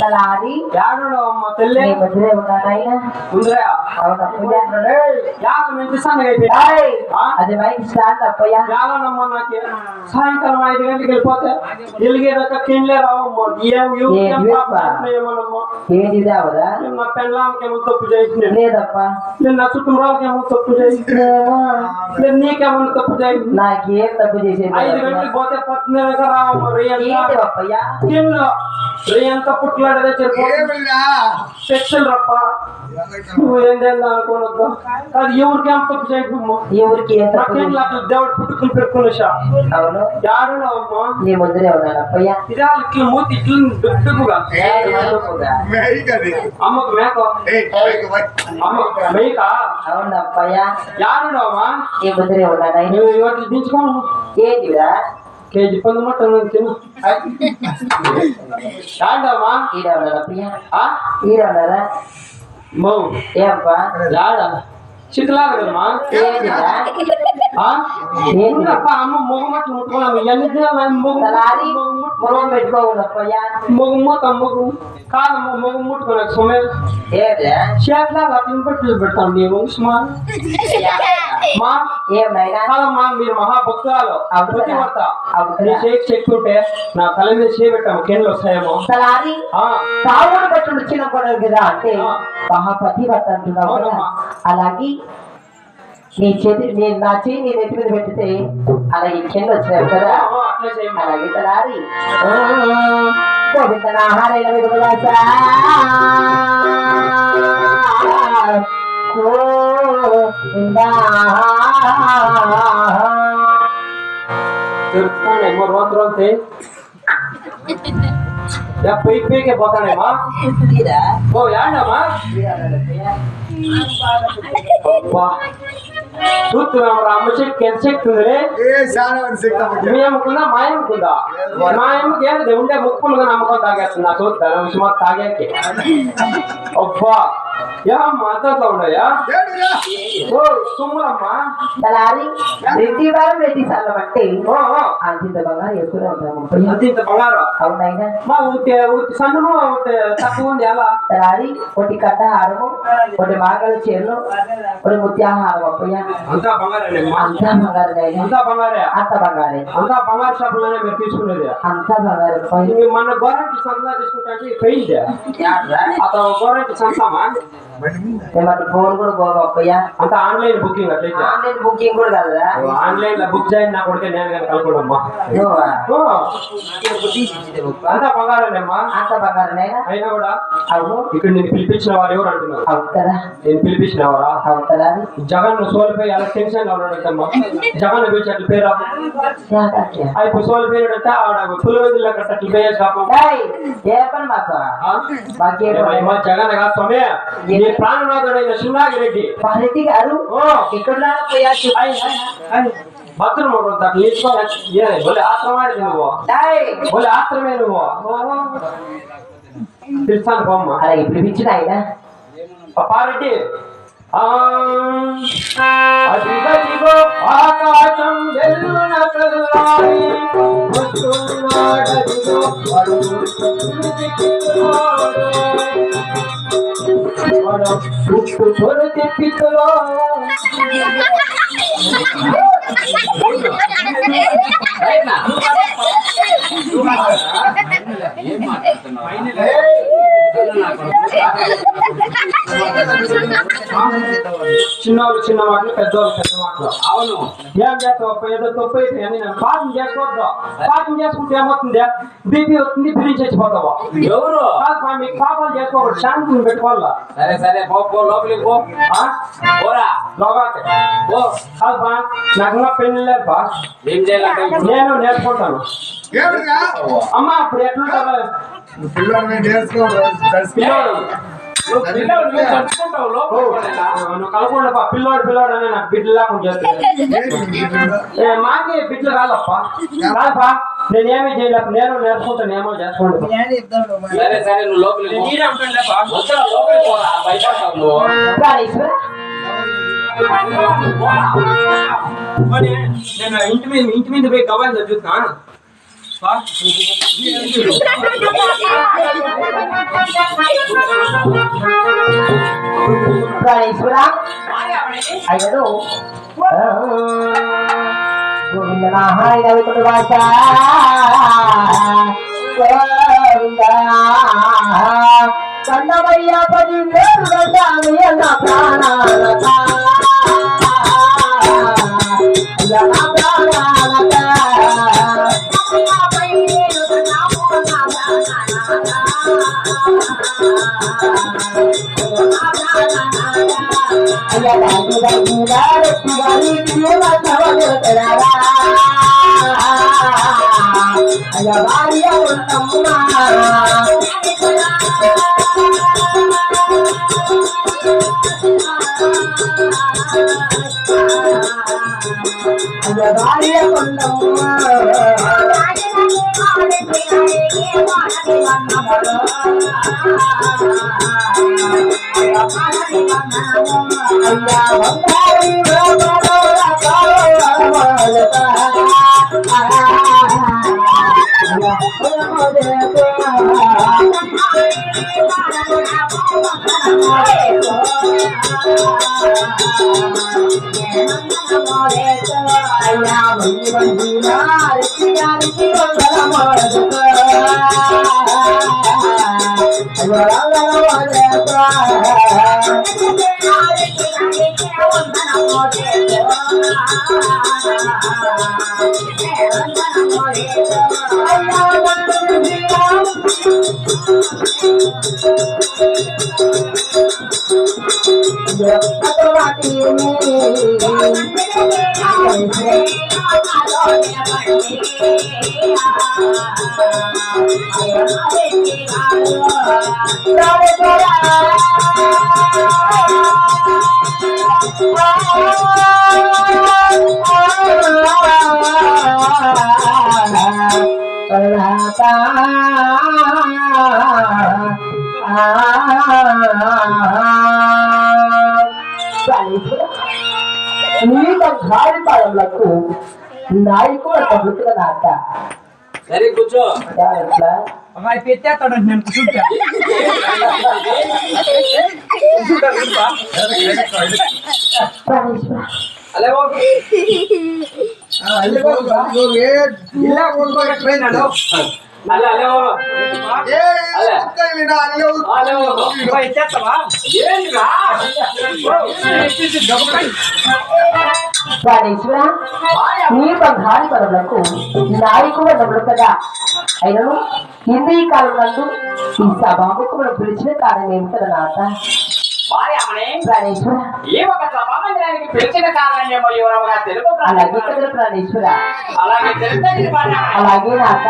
తలారి యాడమ్మ తల్లి మధ్యలో ఉన్నాయన ఉందిరా అది మైక్ స్టార్ట్ అప్పయ్యా యాదనమ్మ నాకు సాయంకాలం 5 గంటలకు వెళ్ళిపోతే వెలిగేదాకా తినలే రావమ్మ ఏమోనమ్మా ఏంటి అవదా నా పెళ్ళానికేమో తప్పు చేసింది లేదప్ప నేను నా కుటుంబాలకేమో తప్పు చేసింది నేను నీకేమన్నా తప్పు చేసింది నాకేం తప్పు చేసేది 5 గంటలకు పోతే పత్తిగా రావమ్మ అప్పయ్యా తినలో ఎంత పుట్లాడదే చెప్పు సెక్షన్ రప్ప నువ్వు ఏం చేయాలి అనుకోనొద్దు అది ఎవరికేం తప్పు చేయకమ్మా ఎవరికి దేవుడు పుట్టుకుని పెట్టుకునే అవును యాడమ్మా నీ ముందరే ఉన్నాడు అప్పయ్యా ఇదా ఇట్లా మూతి ఇట్లు దుట్టుగా అమ్మకు మేక అమ్మకు మేక అవును అప్పయ్యా యాడమ్మా నీ ముందరే ఉన్నాడు ఇవాటి దించుకోను ఏంటిరా కేజీ పండు మటన్ తిను యాడమ్మా ఈడ ఉన్నాడు అప్పయ్యా ఈడ ఈడ ఉన్నారా మౌ ఏప్పా యాడ చిక్కులాగా కదమ్మా ఏంటిరా ఏంటప్ప అమ్మ మొగమట్లు ముట్టుకున్నాము మొగం పెట్టుకోకుండా అప్పయ్యా మొగము కాదమ్మ మొగం ముట్టుకున్నాక సొమ్మె చేట్లాగా అట్లా పట్టులు పెడతాం నీ వంశమా మా ఏమైనా కాదమ్మా మీరు మహాభక్తురాలు నీ చేకి చెక్కుంటే నా తల మీద చేయబెట్టాము కేంద్ర వస్తాయేమో తలారి తావుడు బట్టి వచ్చిన కూడా కదా అంటే మహాపతి భర్త అంటున్నావు కదా అలాగే నీ చేతి నేను నా చేయి నీ నెత్తి మీద పెట్టితే అలాగే కింద వచ్చినావు కదా అలాగే తలారి గోవింద నాహారైన తిరుగుతానేమో రోజు రోజు పైకే పోతానేమా ఓ యాడమ్మా చూస్తున్నాము అమ్మ చెట్టు ఎంత చెట్టు ఉంది మీ అమ్మకుందా మా అమ్మకుందా మా అమ్మకి ఏంటది ఉండే ముక్కులుగా నమ్మకం తాగేస్తున్నా చూస్తాను విషయం తాగాకి అబ్బా ఏమమ్మా అంతట్లో ఉన్నాయా ఓ సుమ్మలమ్మా తలారి రెడ్డి వారు రెడ్డి సార్లు బట్టి అంత బంగారు ఎక్కువ ఉంటాము అంత బంగారు అవునైనా మా ఊటి సన్నము తక్కువ ఉంది ఎలా తలారి ఒకటి కట్ట హారము ఒకటి మాగల చీరలు ఒకటి ముత్యాహారం అప్పయ్యా అంతా బంగారే అంతా బంగారు అంతా బంగారే అంత బంగారే అంతా బంగారు షాపులోనే మీరు తీసుకునేది అంతా బంగారు మన గవర్నమెంట్ సంతా తీసుకుంటే పోయింది అతను గవర్నమెంట్ సంతామా ఫోన్ కూడా పోగా అప్పయ్యా అంత ఆన్లైన్ బుకింగ్ అట్లయితే ఆన్లైన్ బుకింగ్ కూడా కదా ఆన్లైన్ లో బుక్ చేయండి నా కొడుకే నేను కానీ కలుపుకోడమ్మా అంతా బంగారమ్మా అంత బంగారనేనా అయినా కూడా అవును ఇక్కడ నేను పిలిపించిన వారు ఎవరు అంటున్నారు అవుతారా నేను పిలిపించిన వారా అవుతారా జగన్ సోలిపోయి అలా టెన్షన్ లో ఉన్నాడంటమ్మా జగన్ పిలిచి అట్ల పేరు ఇప్పుడు సోలిపోయాడంటే ఆవిడ పులివెందులో అట్ల పేరు షాపు ఏ పని మాకు జగన్ కాదు స్వామి ప్రాణనాథుడైన శివనాగిరెడ్డి రెడ్డి గారు ఇక్కడ భద్రం బోలే ఆశ్రమాడిది నువ్వు బోలే ఆశ్రమే నువ్వు తెలుస్తాను బొమ్మ అలా ఇప్పుడు పిచ్చిన ఆయన పారెడ్డి అదిగదిగో ఆకాశం వెల్లున తెల్లారి వస్తున్నాడదిగో ఉప్పు పొర తెప్పితులో చిన్నవాళ్ళు చిన్న మాటలు పెద్దవాళ్ళు పెద్ద మాటలు అవును ఏం చేస్తావు ఏదో తప్పు అయితే నేను పాఠం చేసుకోవద్దు పాఠం చేసుకుంటే ఏమవుతుంది బీపీ వస్తుంది బిల్లింగ్ చచ్చిపోతావా ఎవరు మీకు పాపాలు చేసుకోకూడదు శాంతిని పెట్టుకోవాలా సరే సరే లోపలికి పోరా నాకు పెళ్లి లేదు ఏం చేయాలంటే నేను నేర్చుకుంటాను అమ్మా అప్పుడు ఎట్లుంటారు పిల్లోడు నువ్వు పిల్లలు నువ్వు చదువుకుంటావు లోపల నువ్వు కలపకుండా పిల్లోడు అని నాకు బిడ్డలు లేకుండా చేస్తాను మాకే బిడ్డలు కాదప్పా నేనేమీ చేయలేక నేను నేర్చుకుంటాను ఏమో చేసుకోండి సరే సరే నువ్వు లోపలికి పో. వద్దురా, లోపలికి పోరా, భయపడతావు నువ్వు. ప్రాణేశ్వర మరి నేను ఇంటి మీద పోయి కవాలి చదువుతా ప్రాణేశ్వర అయ్యను గోవింద నారాయణ వైకుంఠ వాస గోవింద కన్నమయ్య 10 వేలు నా ప్రాణాలత నా ప్రాణాలత అయ్యా భార్య ఉన్నమ్మా అయ్యా భార్య ఉన్నమ్మా నీకు భారీ పాలనలకు నాయకు నాట సరే కూర్చో. పెట్టేస్తాడు నేను కూర్చుంటా అలే ప్రాణేశ్వర నీ బంగారు పనులకు నాయకుడు నమ్ముడు కదా అయినను హిందీ కాలం నందు ఈ సభాముకు మనం పిలిచిన కారణం ఏమిటో నాట ప్రాణేశ్వర ఈ ఒక సభామందిరానికి పిలిచిన కారణమేమో వివరంగా తెలుగు అలాగే కదా ప్రాణేశ్వర అలాగే తెలుగు అలాగే నాట